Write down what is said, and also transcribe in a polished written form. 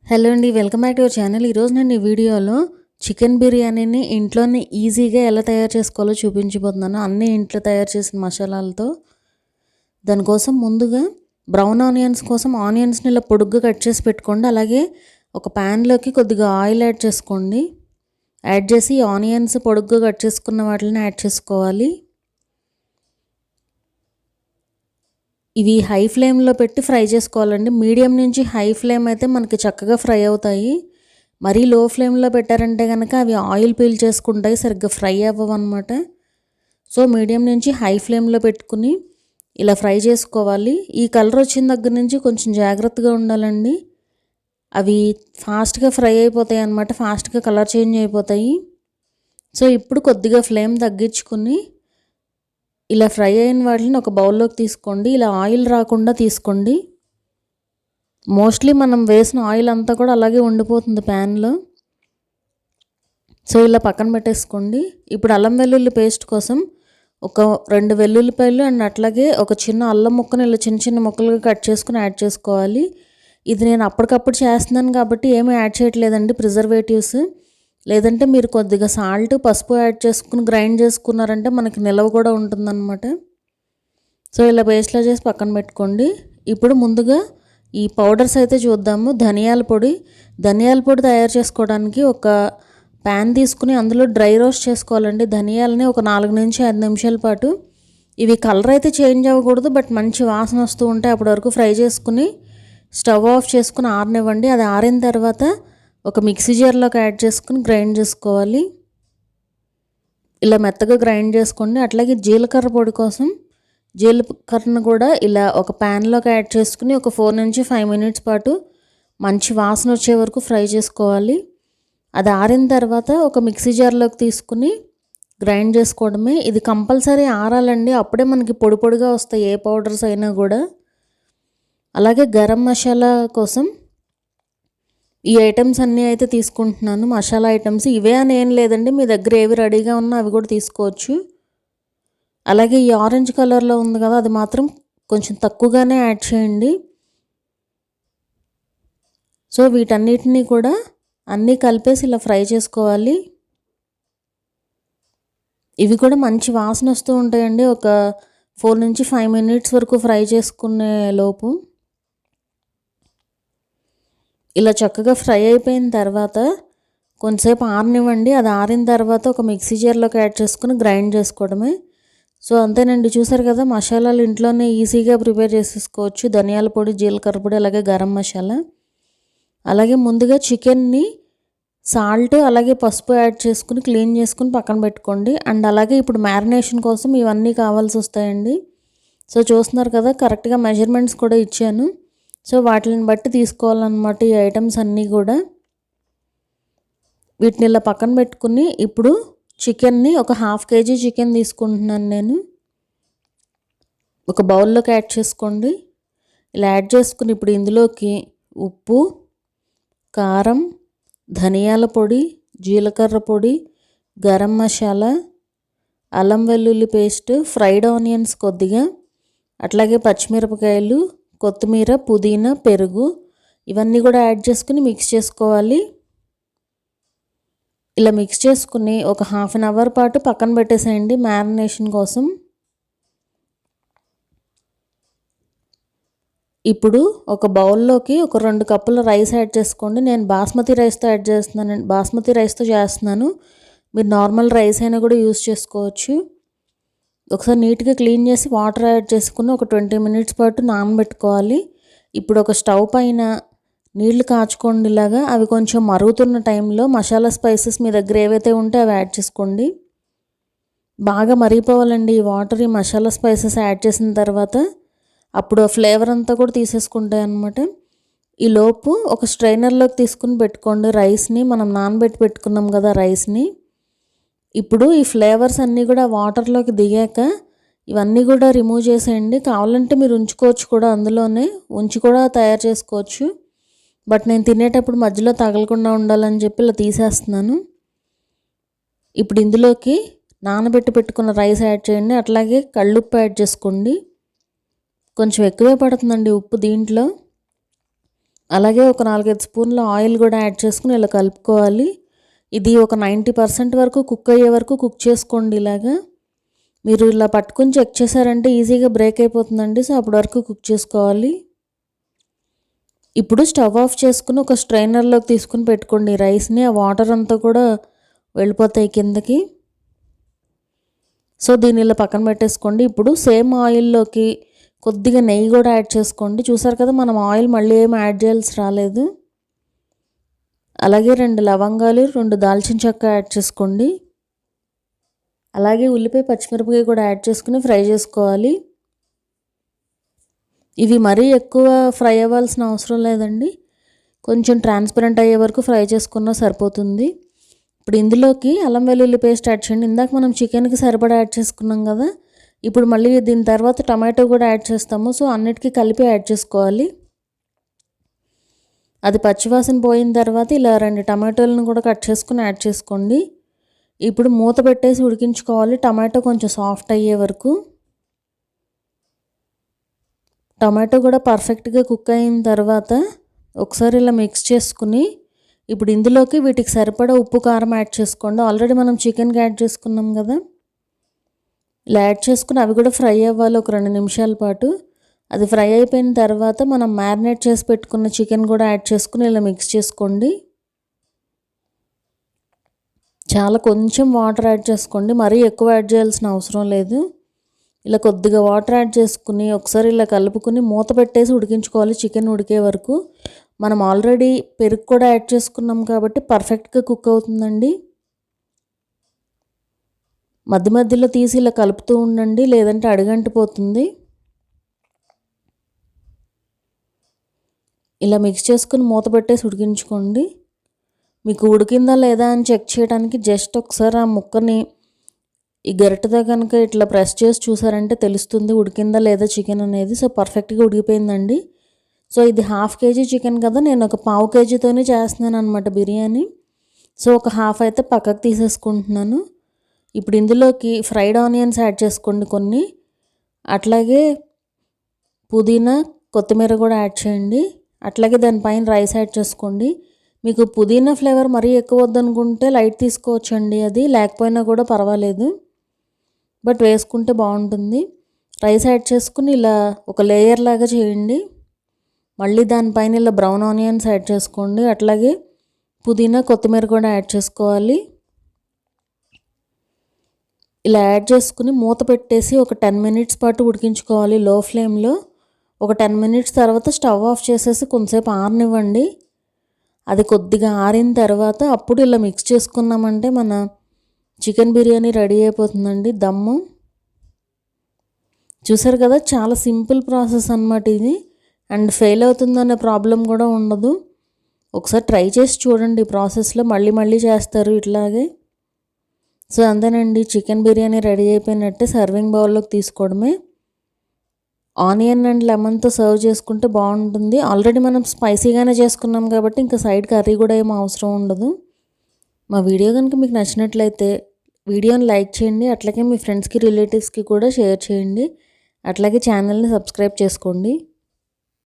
Hello అండి, welcome back to our channel. ఈరోజు నేను ఈ వీడియోలో చికెన్ బిర్యానీని ఇంట్లోనే ఈజీగా ఎలా తయారు చేసుకోవాలో చూపించబోతున్నాను. అన్నీ ఇంట్లో తయారు చేసిన మసాలాలతో. దానికోసం ముందుగా బ్రౌన్ ఆనియన్స్ కోసం ఆనియన్స్ని ఇలా పొడుగ్గా కట్ చేసి పెట్టుకోండి. అలాగే ఒక ప్యాన్లోకి కొద్దిగా ఆయిల్ యాడ్ చేసుకోండి. యాడ్ చేసి ఆనియన్స్ పొడుగ్గా కట్ చేసుకున్న వాటిని యాడ్ చేసుకోవాలి. ఇవి హై ఫ్లేమ్లో పెట్టి ఫ్రై చేసుకోవాలండి. మీడియం నుంచి హై ఫ్లేమ్ అయితే మనకి చక్కగా ఫ్రై అవుతాయి. మరీ లో ఫ్లేమ్లో పెట్టారంటే కనుక అవి ఆయిల్ పీల్ చేసుకుంటాయి, సరిగ్గా ఫ్రై అవ్వవు అనమాట. సో మీడియం నుంచి హై ఫ్లేమ్లో పెట్టుకుని ఇలా ఫ్రై చేసుకోవాలి. ఈ కలర్ వచ్చిన దగ్గర నుంచి కొంచెం జాగ్రత్తగా ఉండాలండి. అవి ఫాస్ట్గా ఫ్రై అయిపోతాయి అన్నమాట, ఫాస్ట్గా కలర్ చేంజ్ అయిపోతాయి. సో ఇప్పుడు కొద్దిగా ఫ్లేమ్ తగ్గించుకుని ఇలా ఫ్రై అయిన వాటిని ఒక బౌల్లోకి తీసుకోండి. ఇలా ఆయిల్ రాకుండా తీసుకోండి. మోస్ట్లీ మనం వేసిన ఆయిల్ అంతా కూడా అలాగే ఉండిపోతుంది ప్యాన్లో. సో ఇలా పక్కన పెట్టేసుకోండి. ఇప్పుడు అల్లం వెల్లుల్లి పేస్ట్ కోసం ఒక 2 వెల్లుల్లిపాయలు అండ్ అట్లాగే ఒక చిన్న అల్లం ముక్కను ఇలా చిన్న చిన్న ముక్కలుగా కట్ చేసుకుని యాడ్ చేసుకోవాలి. ఇది నేను అప్పటికప్పుడు చేస్తున్నాను కాబట్టి ఏమీ యాడ్ చేయట్లేదండి, ప్రిజర్వేటివ్స్. లేదంటే మీరు కొద్దిగా సాల్ట్, పసుపు యాడ్ చేసుకుని గ్రైండ్ చేసుకున్నారంటే మనకి నిలవ కూడా ఉంటుందన్నమాట. సో ఇలా పేస్ట్లా చేసి పక్కన పెట్టుకోండి. ఇప్పుడు ముందుగా ఈ పౌడర్స్ అయితే చూద్దాము. ధనియాల పొడి తయారు చేసుకోవడానికి ఒక ప్యాన్ తీసుకుని అందులో డ్రై రోస్ట్ చేసుకోవాలండి. ధనియాలని ఒక 4 నుంచి 5 నిమిషాల పాటు. ఇవి కలర్ అయితే చేంజ్ అవ్వకూడదు, బట్ మంచి వాసన వస్తూ ఉంటాయి. అప్పటి వరకు ఫ్రై చేసుకుని స్టవ్ ఆఫ్ చేసుకుని ఆరనివ్వండి. అది ఆరిన తర్వాత ఒక మిక్సీ జార్లోకి యాడ్ చేసుకుని గ్రైండ్ చేసుకోవాలి. ఇలా మెత్తగా గ్రైండ్ చేసుకోండి. అట్లాగే జీలకర్ర పొడి కోసం జీలకర్రను కూడా ఇలా ఒక ప్యాన్లోకి యాడ్ చేసుకుని ఒక 4 నుంచి 5 మినిట్స్ పాటు మంచి వాసన వచ్చే వరకు ఫ్రై చేసుకోవాలి. అది ఆరిన తర్వాత ఒక మిక్సీ జార్లోకి తీసుకుని గ్రైండ్ చేసుకోవడమే. ఇది కంపల్సరీ ఆరాలండి, అప్పుడే మనకి పొడి పొడిగా వస్తాయి ఏ పౌడర్స్ అయినా కూడా. అలాగే గరం మసాలా కోసం ఈ ఐటమ్స్ అన్నీ అయితే తీసుకుంటున్నాను. మసాలా ఐటమ్స్ ఇవే అని ఏం లేదండి, మీ దగ్గర ఏవి రెడీగా ఉన్నా అవి కూడా తీసుకోవచ్చు. అలాగే ఈ ఆరెంజ్ కలర్లో ఉంది కదా, అది మాత్రం కొంచెం తక్కువగానే యాడ్ చేయండి. సో వీటన్నిటినీ కూడా అన్నీ కలిపేసి ఇలా ఫ్రై చేసుకోవాలి. ఇవి కూడా మంచి వాసన వస్తూ ఉంటాయండి. ఒక 4 నుంచి 5 మినిట్స్ వరకు ఫ్రై చేసుకునే లోపు ఇలా చక్కగా ఫ్రై అయిపోయిన తర్వాత కొంతసేపు ఆరనివ్వండి. అది ఆరిన తర్వాత ఒక మిక్సీ జార్లోకి యాడ్ చేసుకుని గ్రైండ్ చేసుకోవడమే. సో అంతేనండి, చూసారు కదా, మసాలాలు ఇంట్లోనే ఈజీగా ప్రిపేర్ చేసేసుకోవచ్చు. ధనియాల పొడి, జీలకర్ర పొడి, అలాగే గరం మసాలా. అలాగే ముందుగా చికెన్ని సాల్ట్ అలాగే పసుపు యాడ్ చేసుకుని క్లీన్ చేసుకుని పక్కన పెట్టుకోండి. అండ్ అలాగే ఇప్పుడు మ్యారినేషన్ కోసం ఇవన్నీ కావాల్సి వస్తాయండి. సో చూస్తున్నారు కదా, కరెక్ట్గా మెజర్మెంట్స్ కూడా ఇచ్చాను. సో వాటిని బట్టి తీసుకోవాలన్నమాట ఈ ఐటమ్స్ అన్నీ కూడా. వీటిని ఇలా పక్కన పెట్టుకుని ఇప్పుడు చికెన్ని ఒక 1/2 kg చికెన్ తీసుకుంటున్నాను నేను. ఒక బౌల్లోకి యాడ్ చేసుకోండి. ఇలా యాడ్ చేసుకుని ఇప్పుడు ఇందులోకి ఉప్పు, కారం, ధనియాల పొడి, జీలకర్ర పొడి, గరం మసాలా, అల్లం వెల్లుల్లి పేస్ట్, ఫ్రైడ్ ఆనియన్స్ కొద్దిగా, అట్లాగే పచ్చిమిరపకాయలు, కొత్తిమీర, పుదీనా, పెరుగు ఇవన్నీ కూడా యాడ్ చేసుకుని మిక్స్ చేసుకోవాలి. ఇలా మిక్స్ చేసుకుని ఒక 1/2 అవర్ పాటు పక్కన పెట్టేసేయండి మ్యారినేషన్ కోసం. ఇప్పుడు ఒక బౌల్లోకి ఒక 2 కప్పుల రైస్ యాడ్ చేసుకోండి. నేను బాస్మతి రైస్తో యాడ్ చేస్తున్నానండి, బాస్మతి రైస్తో చేస్తున్నాను. మీరు నార్మల్ రైస్ అయినా కూడా యూస్ చేసుకోవచ్చు. ఒకసారి నీట్గా క్లీన్ చేసి వాటర్ యాడ్ చేసుకుని ఒక 20 మినిట్స్ పాటు నానబెట్టుకోవాలి. ఇప్పుడు ఒక స్టవ్ పైన నీళ్లు కాచుకోండి ఇలాగా. అవి కొంచెం మరుగుతున్న టైంలో మసాలా స్పైసెస్ మీ దగ్గర ఏవైతే ఉంటే అవి యాడ్ చేసుకోండి. బాగా మరిగిపోవాలండి ఈ వాటర్. ఈ మసాలా స్పైసెస్ యాడ్ చేసిన తర్వాత అప్పుడు ఆ ఫ్లేవర్ అంతా కూడా తీసేసుకుంటాయి అన్నమాట. ఈ లోపు ఒక స్ట్రైనర్లోకి తీసుకుని పెట్టుకోండి రైస్ని. మనం నానబెట్టి పెట్టుకున్నాం కదా రైస్ని. ఇప్పుడు ఈ ఫ్లేవర్స్ అన్నీ కూడా వాటర్లోకి దిగాక ఇవన్నీ కూడా రిమూవ్ చేసేయండి. కావాలంటే మీరు ఉంచుకోవచ్చు కూడా, అందులోనే ఉంచి కూడా తయారు చేసుకోవచ్చు. బట్ నేను తినేటప్పుడు మధ్యలో తగలకుండా ఉండాలని చెప్పి ఇలా తీసేస్తున్నాను. ఇప్పుడు ఇందులోకి నానబెట్టి పెట్టుకున్న రైస్ యాడ్ చేయండి. అట్లాగే కళ్ళుప్పు యాడ్ చేసుకోండి. కొంచెం ఎక్కువే పడుతుందండి ఉప్పు దీంట్లో. అలాగే ఒక 4-5 స్పూన్ల ఆయిల్ కూడా యాడ్ చేసుకుని ఇలా కలుపుకోవాలి. ఇది ఒక 90% వరకు కుక్ అయ్యే వరకు కుక్ చేసుకోండి. ఇలాగా మీరు ఇలా పట్టుకుని చెక్ చేశారంటే ఈజీగా బ్రేక్ అయిపోతుందండి. సో అప్పటి వరకు కుక్ చేసుకోవాలి. ఇప్పుడు స్టవ్ ఆఫ్ చేసుకుని ఒక స్ట్రైనర్లోకి తీసుకుని పెట్టుకోండి రైస్ని. ఆ వాటర్ అంతా కూడా వెళ్ళిపోతాయి కిందకి. సో దీన్ని ఇలా పక్కన పెట్టేసుకోండి. ఇప్పుడు సేమ్ ఆయిల్లోకి కొద్దిగా నెయ్యి కూడా యాడ్ చేసుకోండి. చూసారు కదా, మనం ఆయిల్ మళ్ళీ ఏం యాడ్ చేయాల్సి రాలేదు. అలాగే 2 లవంగాలు, 2 దాల్చిన చెక్క యాడ్ చేసుకోండి. అలాగే ఉల్లిపాయ, పచ్చిమిరపకాయ కూడా యాడ్ చేసుకుని ఫ్రై చేసుకోవాలి. ఇవి మరీ ఎక్కువ ఫ్రై అవ్వాల్సిన అవసరం లేదండి. కొంచెం ట్రాన్స్పరెంట్ అయ్యే వరకు ఫ్రై చేసుకున్నా సరిపోతుంది. ఇప్పుడు ఇందులోకి అల్లం వెల్లుల్లి పేస్ట్ యాడ్ చేయండి. ఇందాక మనం చికెన్కి సరిపడా యాడ్ చేసుకున్నాం కదా, ఇప్పుడు మళ్ళీ దీని తర్వాత టమాటో కూడా యాడ్ చేస్తాము. సో అన్నిటికీ కలిపి యాడ్ చేసుకోవాలి. అది పచ్చివాసన పోయిన తర్వాత ఇలా 2 టమాటోలను కూడా కట్ చేసుకుని యాడ్ చేసుకోండి. ఇప్పుడు మూత పెట్టేసి ఉడికించుకోవాలి టమాటో కొంచెం సాఫ్ట్ అయ్యే వరకు. టమాటో కూడా పర్ఫెక్ట్గా కుక్ అయిన తర్వాత ఒకసారి ఇలా మిక్స్ చేసుకుని ఇప్పుడు ఇందులోకి వీటికి సరిపడా ఉప్పు, కారం యాడ్ చేసుకోండి. ఆల్రెడీ మనం చికెన్కి యాడ్ చేసుకున్నాం కదా, ఇలా యాడ్ చేసుకుని అవి కూడా ఫ్రై అవ్వాలి ఒక 2 నిమిషాల పాటు. అది ఫ్రై అయిపోయిన తర్వాత మనం మ్యారినేట్ చేసి పెట్టుకున్న చికెన్ కూడా యాడ్ చేసుకుని ఇలా మిక్స్ చేసుకోండి. చాలా కొంచెం వాటర్ యాడ్ చేసుకోండి, మరీ ఎక్కువ యాడ్ చేయాల్సిన అవసరం లేదు. ఇలా కొద్దిగా వాటర్ యాడ్ చేసుకుని ఒకసారి ఇలా కలుపుకుని మూత పెట్టేసి ఉడికించుకోవాలి చికెన్ ఉడికే వరకు. మనం ఆల్రెడీ పెరుగు కూడా యాడ్ చేసుకున్నాం కాబట్టి పర్ఫెక్ట్గా కుక్ అవుతుందండి. మధ్య మధ్యలో తీసి ఇలా కలుపుతూ ఉండండి, లేదంటే అడుగంటిపోతుంది. ఇలా మిక్స్ చేసుకుని మూత పెట్టేసి ఉడికించుకోండి. మీకు ఉడికిందా లేదా అని చెక్ చేయడానికి జస్ట్ ఒకసారి ఆ ముక్కని ఈ గరిటెతో కనుక ఇట్లా ప్రెస్ చేసి చూసారంటే తెలుస్తుంది ఉడికిందా లేదా చికెన్ అనేది. సో పర్ఫెక్ట్గా ఉడికిపోయిందండి. సో ఇది 1/2 kg చికెన్ కదా, నేను ఒక 1/4 kgతోనే చేస్తున్నాను అనమాట బిర్యానీ. సో ఒక హాఫ్ అయితే పక్కకు తీసేసుకుంటున్నాను. ఇప్పుడు ఇందులోకి ఫ్రైడ్ ఆనియన్స్ యాడ్ చేసుకోండి కొన్ని, అట్లాగే పుదీనా, కొత్తిమీర కూడా యాడ్ చేయండి. అట్లాగే దానిపైన రైస్ యాడ్ చేసుకోండి. మీకు పుదీనా ఫ్లేవర్ మరీ ఎక్కువ వద్దనుకుంటే లైట్ తీసుకోవచ్చండి, అది లేకపోయినా కూడా పర్వాలేదు, బట్ వేసుకుంటే బాగుంటుంది. రైస్ యాడ్ చేసుకుని ఇలా ఒక లేయర్ లాగా చేయండి. మళ్ళీ దానిపైన ఇలా బ్రౌన్ ఆనియన్స్ యాడ్ చేసుకోండి. అట్లాగే పుదీనా, కొత్తిమీర కూడా యాడ్ చేసుకోవాలి. ఇలా యాడ్ చేసుకుని మూత పెట్టేసి ఒక 10 minutes పాటు ఉడికించుకోవాలి లో ఫ్లేమ్లో. ఒక 10 minutes తర్వాత స్టవ్ ఆఫ్ చేసేసి కొంతసేపు ఆరనివ్వండి. అది కొద్దిగా ఆరిన తర్వాత అప్పుడు ఇలా మిక్స్ చేసుకున్నామంటే మన చికెన్ బిర్యానీ రెడీ అయిపోతుందండి. దమ్ము చూసారు కదా, చాలా సింపుల్ ప్రాసెస్ అన్నమాట ఇది. అండ్ ఫెయిల్ అవుతుందనే ప్రాబ్లం కూడా ఉండదు. ఒకసారి ట్రై చేసి చూడండి, ఈ ప్రాసెస్లో మళ్ళీ మళ్ళీ చేస్తారు ఇట్లాగే. సో అంతేనండి, చికెన్ బిర్యానీ రెడీ అయిపోయినట్టే. సర్వింగ్ బౌల్లోకి తీసుకోవడమే. ఆనియన్ అండ్ లెమన్తో సర్వ్ చేసుకుంటే బాగుంటుంది. ఆల్రెడీ మనం స్పైసీగానే చేసుకున్నాం కాబట్టి ఇంకా సైడ్ కర్రీ కూడా ఏం అవసరం ఉండదు. మా వీడియో కనుక మీకు నచ్చినట్లయితే వీడియోని లైక్ చేయండి, అట్లాగే మీ ఫ్రెండ్స్కి, రిలేటివ్స్కి కూడా షేర్ చేయండి. అట్లాగే ఛానల్ని సబ్స్క్రైబ్ చేసుకోండి.